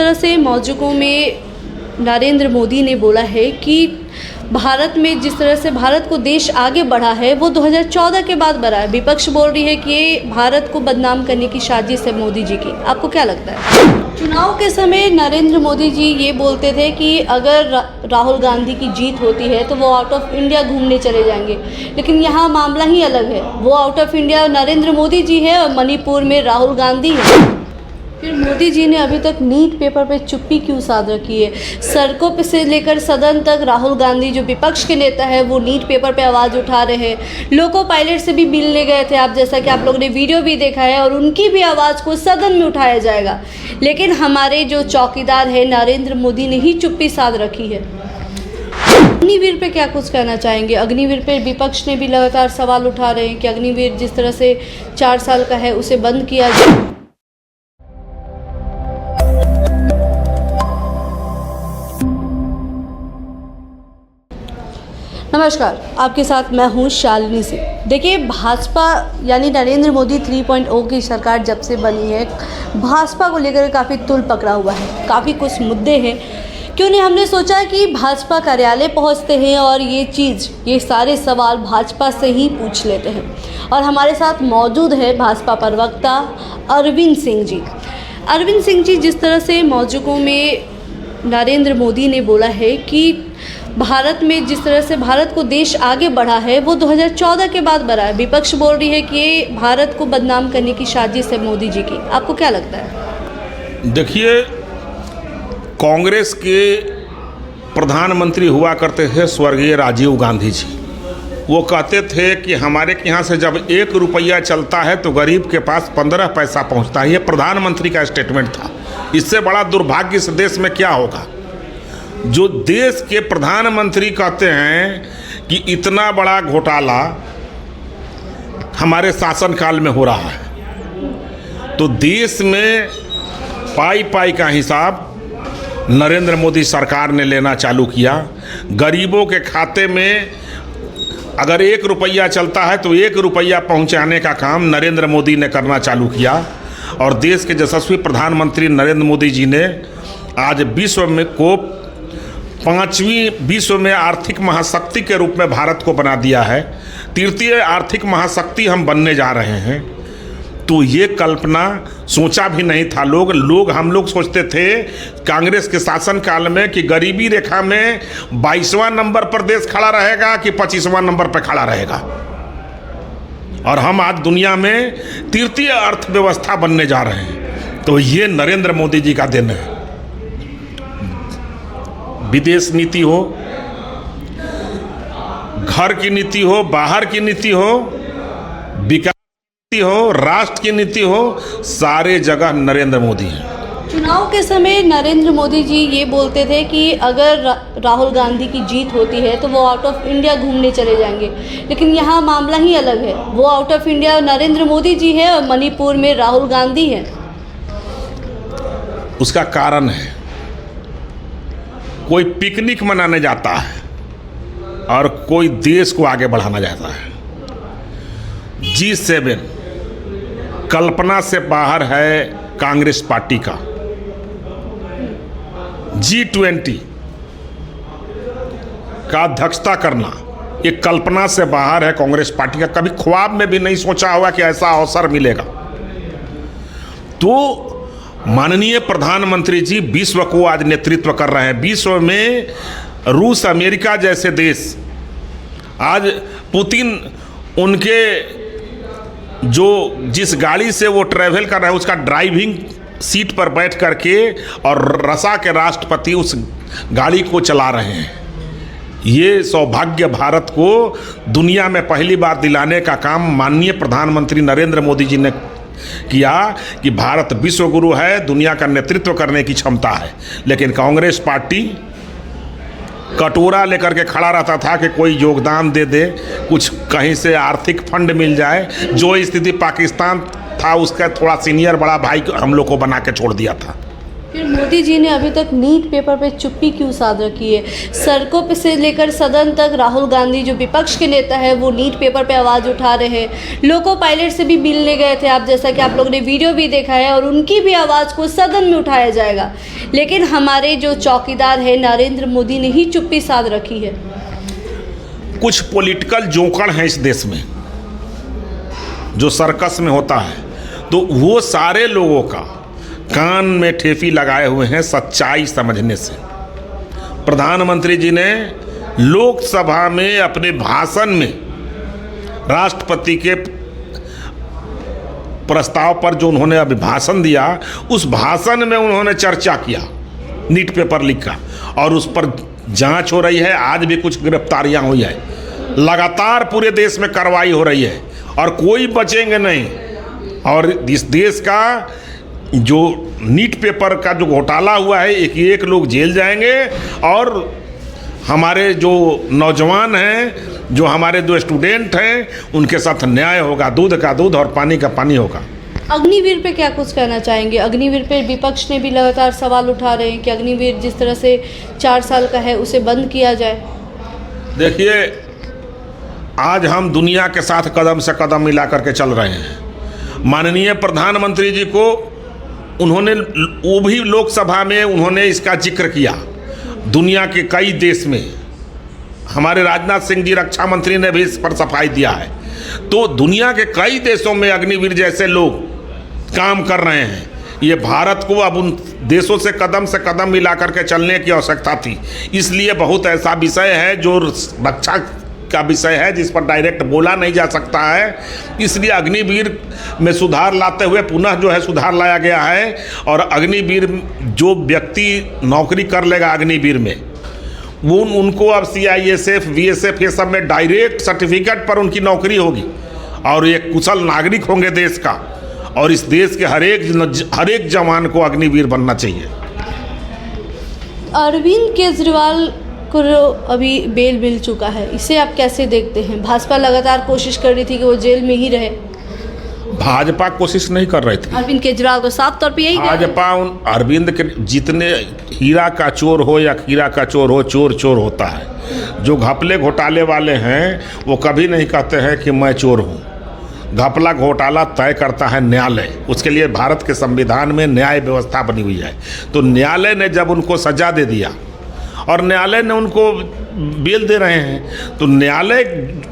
तरह से मौजूदों में नरेंद्र मोदी ने बोला है कि भारत में जिस तरह से भारत को देश आगे बढ़ा है वो 2014 के बाद बढ़ा है। विपक्ष बोल रही है कि ये भारत को बदनाम करने की साजिश है मोदी जी की। आपको क्या लगता है? चुनाव के समय नरेंद्र मोदी जी ये बोलते थे कि अगर राहुल गांधी की जीत होती है तो वो आउट ऑफ इंडिया घूमने चले जाएंगे, लेकिन यहाँ मामला ही अलग है। वो out of India Narendra Modi ji है और मणिपुर में राहुल गांधी है। फिर मोदी जी ने अभी तक नीट पेपर पे चुप्पी क्यों साध रखी है? सड़कों पे से लेकर सदन तक राहुल गांधी जो विपक्ष के नेता है वो नीट पेपर पे आवाज़ उठा रहे हैं। लोको पायलट से भी मिलने गए थे आप, जैसा कि आप लोगों ने वीडियो भी देखा है, और उनकी भी आवाज़ को सदन में उठाया जाएगा। लेकिन हमारे जो चौकीदार है नरेंद्र मोदी ने ही चुप्पी साध रखी है। अग्निवीर पे क्या कुछ कहना चाहेंगे? अग्निवीर पे विपक्ष ने भी लगातार सवाल उठा रहे हैं कि अग्निवीर जिस तरह से 4 साल का है उसे बंद किया जाए। नमस्कार, आपके साथ मैं हूं शालिनी से। देखिए, भाजपा यानी नरेंद्र मोदी 3.0 की सरकार जब से बनी है, भाजपा को लेकर काफ़ी तुल पकड़ा हुआ है। काफ़ी कुछ मुद्दे हैं। क्यों नहीं, हमने सोचा कि भाजपा कार्यालय पहुंचते हैं और ये सारे सवाल भाजपा से ही पूछ लेते हैं। और हमारे साथ मौजूद है भाजपा प्रवक्ता अरविंद सिंह जी। अरविंद सिंह जी, जिस तरह से मौजूदों में नरेंद्र मोदी ने बोला है कि भारत में जिस तरह से भारत को देश आगे बढ़ा है वो 2014 के बाद बढ़ा है। विपक्ष बोल रही है कि ये भारत को बदनाम करने की साजिश है मोदी जी की। आपको क्या लगता है? देखिए, कांग्रेस के प्रधानमंत्री हुआ करते थे स्वर्गीय राजीव गांधी जी। वो कहते थे कि हमारे यहाँ से जब 1 रुपया चलता है तो गरीब के पास 15 पैसा पहुँचता है। ये प्रधानमंत्री का स्टेटमेंट था। इससे बड़ा दुर्भाग्य इस देश में क्या होगा? जो देश के प्रधानमंत्री कहते हैं कि इतना बड़ा घोटाला हमारे शासनकाल में हो रहा है, तो देश में पाई का हिसाब नरेंद्र मोदी सरकार ने लेना चालू किया। गरीबों के खाते में अगर 1 रुपया चलता है तो 1 रुपया पहुंचाने का काम नरेंद्र मोदी ने करना चालू किया। और देश के यशस्वी प्रधानमंत्री नरेंद्र मोदी जी ने आज विश्व में को 5वीं विश्व में आर्थिक महाशक्ति के रूप में भारत को बना दिया है। 3य आर्थिक महाशक्ति हम बनने जा रहे हैं। तो ये कल्पना सोचा भी नहीं था हम लोग सोचते थे कांग्रेस के शासनकाल में कि गरीबी रेखा में 22वां नंबर पर देश खड़ा रहेगा कि 25वां नंबर पर खड़ा रहेगा, और हम आज दुनिया में 3य अर्थव्यवस्था बनने जा रहे हैं। तो ये नरेंद्र मोदी जी का दिन है। विदेश नीति हो, घर की नीति हो, बाहर की नीति हो, विकास नीति हो, राष्ट्र की नीति हो, सारे जगह नरेंद्र मोदी हैं। चुनाव के समय नरेंद्र मोदी जी ये बोलते थे कि अगर राहुल गांधी की जीत होती है तो वो आउट ऑफ इंडिया घूमने चले जाएंगे, लेकिन यहाँ मामला ही अलग है। वो out of India Narendra Modi ji है और मणिपुर में राहुल गांधी है। उसका कारण है, कोई पिकनिक मनाने जाता है और कोई देश को आगे बढ़ाना चाहता है। G7 कल्पना से बाहर है कांग्रेस पार्टी का। G20 का अध्यक्षता करना ये कल्पना से बाहर है कांग्रेस पार्टी का। कभी ख्वाब में भी नहीं सोचा होगा कि ऐसा अवसर मिलेगा। तो माननीय प्रधानमंत्री जी विश्व को आज नेतृत्व कर रहे हैं। विश्व में रूस, अमेरिका जैसे देश, आज पुतिन उनके जिस गाड़ी से वो ट्रैवल कर रहे हैं उसका ड्राइविंग सीट पर बैठ करके और रसा के राष्ट्रपति उस गाड़ी को चला रहे हैं। ये सौभाग्य भारत को दुनिया में पहली बार दिलाने का काम माननीय प्रधानमंत्री नरेंद्र मोदी जी ने किया कि भारत विश्व गुरु है, दुनिया का नेतृत्व करने की क्षमता है। लेकिन कांग्रेस पार्टी कटोरा लेकर के खड़ा रहता था कि कोई योगदान दे दे, कुछ कहीं से आर्थिक फंड मिल जाए। जो स्थिति पाकिस्तान था उसका थोड़ा सीनियर बड़ा भाई हम लोग को बना के छोड़ दिया था। फिर मोदी जी ने अभी तक नीट पेपर पे चुप्पी क्यों साध रखी है? सड़कों पे से लेकर सदन तक राहुल गांधी जो विपक्ष के नेता है वो नीट पेपर पे आवाज़ उठा रहे हैं। लोको पायलट से भी मिलने गए थे आप, जैसा कि आप लोगों ने वीडियो भी देखा है, और उनकी भी आवाज़ को सदन में उठाया जाएगा। लेकिन हमारे जो चौकीदार है नरेंद्र मोदी ने ही चुप्पी साध रखी है। कुछ पॉलिटिकल जोकर हैं इस देश में, जो सर्कस में होता है, तो वो सारे लोगों का कान में ठेपी लगाए हुए हैं सच्चाई समझने से। प्रधानमंत्री जी ने लोकसभा में अपने भाषण में राष्ट्रपति के प्रस्ताव पर जो उन्होंने अभिभाषण दिया, उस भाषण में उन्होंने चर्चा किया नीट पेपर लीक का, और उस पर जांच हो रही है। आज भी कुछ गिरफ्तारियां हुई है, लगातार पूरे देश में कार्रवाई हो रही है और कोई बचेंगे नहीं। और इस देश का जो नीट पेपर का जो घोटाला हुआ है, एक लोग जेल जाएंगे, और हमारे जो नौजवान हैं, जो हमारे जो स्टूडेंट हैं, उनके साथ न्याय होगा, दूध का दूध और पानी का पानी होगा। अग्निवीर पे क्या कुछ कहना चाहेंगे? अग्निवीर पे विपक्ष ने भी लगातार सवाल उठा रहे हैं कि अग्निवीर जिस तरह से 4 साल का है उसे बंद किया जाए। देखिए, आज हम दुनिया के साथ कदम से कदम मिला करके चल रहे हैं। माननीय प्रधानमंत्री जी को उन्होंने, वो भी लोकसभा में उन्होंने इसका जिक्र किया। दुनिया के कई देश में, हमारे राजनाथ सिंह जी रक्षा मंत्री ने भी इस पर सफाई दिया है। तो दुनिया के कई देशों में अग्निवीर जैसे लोग काम कर रहे हैं। ये भारत को अब उन देशों से कदम मिला करके चलने की आवश्यकता थी। इसलिए बहुत ऐसा विषय है जो रक्षा का विषय है, जिस पर डायरेक्ट बोला नहीं जा सकता है। इसलिए अग्निवीर में सुधार लाते हुए पुनः जो है सुधार लाया गया है। और अग्निवीर जो व्यक्ति नौकरी कर लेगा अग्निवीर में, वो उनको अब CISF, BSF ये सब में डायरेक्ट सर्टिफिकेट पर उनकी नौकरी होगी, और एक कुशल नागरिक होंगे देश का। और इस देश के हर एक जवान को अग्निवीर बनना चाहिए। अरविंद केजरीवाल को अभी बेल मिल चुका है, इसे आप कैसे देखते हैं? भाजपा लगातार कोशिश कर रही थी कि वो जेल में ही रहे। भाजपा कोशिश नहीं कर रही थी। अरविंद केजरीवाल को साफ तौर पे यही भाजपा उन अरविंद के जितने हीरा का चोर हो या खीरा का चोर हो, चोर चोर होता है। जो घपले घोटाले वाले हैं वो कभी नहीं कहते हैं कि मैं चोर हूँ। घपला घोटाला तय करता है न्यायालय। उसके लिए भारत के संविधान में न्याय व्यवस्था बनी हुई है। तो न्यायालय ने जब उनको सजा दे दिया और न्यायालय ने उनको बेल दे रहे हैं, तो न्यायालय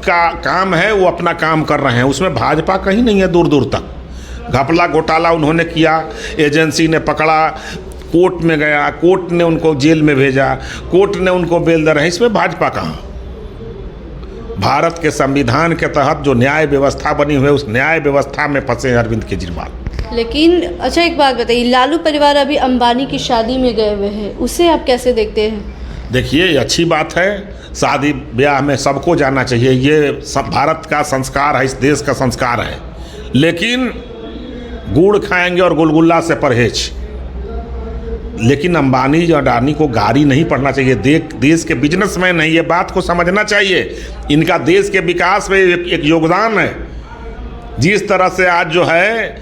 का काम है, वो अपना काम कर रहे हैं। उसमें भाजपा कहीं नहीं है दूर दूर तक। घपला घोटाला उन्होंने किया, एजेंसी ने पकड़ा, कोर्ट में गया, कोर्ट ने उनको जेल में भेजा, कोर्ट ने उनको बेल दे रहे हैं। इसमें भाजपा कहाँ? भारत के संविधान के तहत जो न्याय व्यवस्था बनी हुई है, उस न्याय व्यवस्था में फंसे हैं अरविंद केजरीवाल। लेकिन अच्छा, एक बात बताइए, लालू परिवार अभी अंबानी की शादी में गए हुए हैं, उसे आप कैसे देखते हैं? देखिए, ये अच्छी बात है। शादी ब्याह में सबको जाना चाहिए, ये भारत का संस्कार है, इस देश का संस्कार है। लेकिन गुड़ खाएंगे और गुलगुल्ला से परहेज। लेकिन अंबानी या अडानी को गाड़ी नहीं पड़ना चाहिए। देश के बिजनेसमैन हैं, ये बात को समझना चाहिए। इनका देश के विकास में एक योगदान है। जिस तरह से आज जो है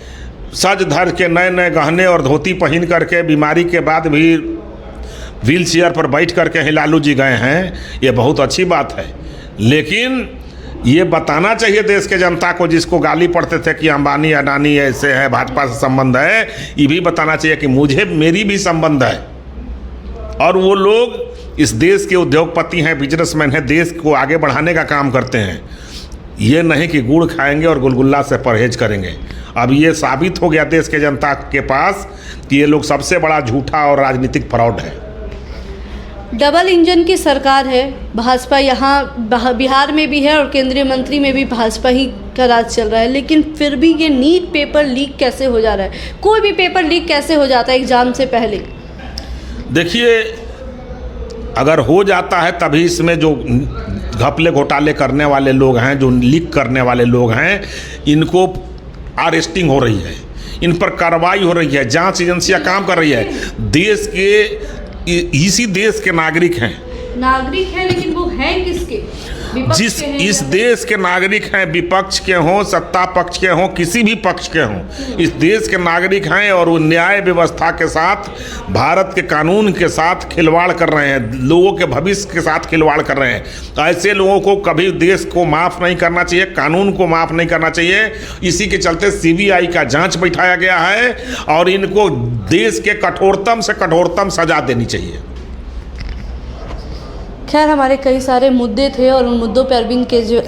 सज धज के नए नए गहने और धोती पहन करके बीमारी के बाद भी व्हील चेयर पर बैठ करके ही लालू जी गए हैं, ये बहुत अच्छी बात है। लेकिन ये बताना चाहिए देश के जनता को, जिसको गाली पड़ते थे कि अंबानी अडानी ऐसे है, भाजपा से संबंध है, ये भी बताना चाहिए कि मेरी भी संबंध है। और वो लोग इस देश के उद्योगपति हैं, बिजनेसमैन हैं, देश को आगे बढ़ाने का काम करते हैं। ये नहीं कि गुड़ खाएंगे और गुलगुल्ला से परहेज करेंगे। अब ये साबित हो गया देश के जनता के पास कि ये लोग सबसे बड़ा झूठा और राजनीतिक फ्रॉड है। डबल इंजन की सरकार है, भाजपा यहाँ बिहार में भी है और केंद्रीय मंत्री में भी भाजपा ही का राज चल रहा है। लेकिन फिर भी ये नीट पेपर लीक कैसे हो जा रहा है? कोई भी पेपर लीक कैसे हो जाता है एग्जाम से पहले? देखिए, अगर हो जाता है तभी इसमें जो घपले घोटाले करने वाले लोग हैं, जो लीक करने वाले लोग हैं, इनको अरेस्टिंग हो रही है, इन पर कार्रवाई हो रही है, जांच एजेंसियां काम कर रही है। देश के इसी देश के नागरिक हैं, नागरिक है, लेकिन वो हैं किसके? विपक्ष जिस के हैं इस या- देश के नागरिक हैं, विपक्ष के हों, सत्ता पक्ष के हों, किसी भी पक्ष के हों, इस देश के नागरिक हैं और वो न्याय व्यवस्था के साथ, भारत के कानून के साथ खिलवाड़ कर रहे हैं, लोगों के भविष्य के साथ खिलवाड़ कर रहे हैं। ऐसे लोगों को कभी देश को माफ़ नहीं करना चाहिए, कानून को माफ़ नहीं करना चाहिए। इसी के चलते सीबीआई का जांच बैठाया गया है और इनको देश के कठोरतम से कठोरतम सजा देनी चाहिए। खैर, हमारे कई सारे मुद्दे थे और उन मुद्दों पर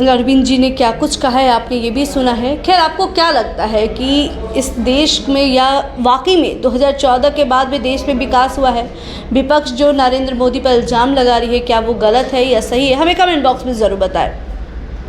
अरविंद जी ने क्या कुछ कहा है आपने ये भी सुना है। खैर, आपको क्या लगता है कि इस देश में या वाकई में 2014 के बाद भी देश में विकास हुआ है? विपक्ष जो नरेंद्र मोदी पर इल्ज़ाम लगा रही है, क्या वो गलत है या सही है? हमें कमेंट बॉक्स में ज़रूर बताएं।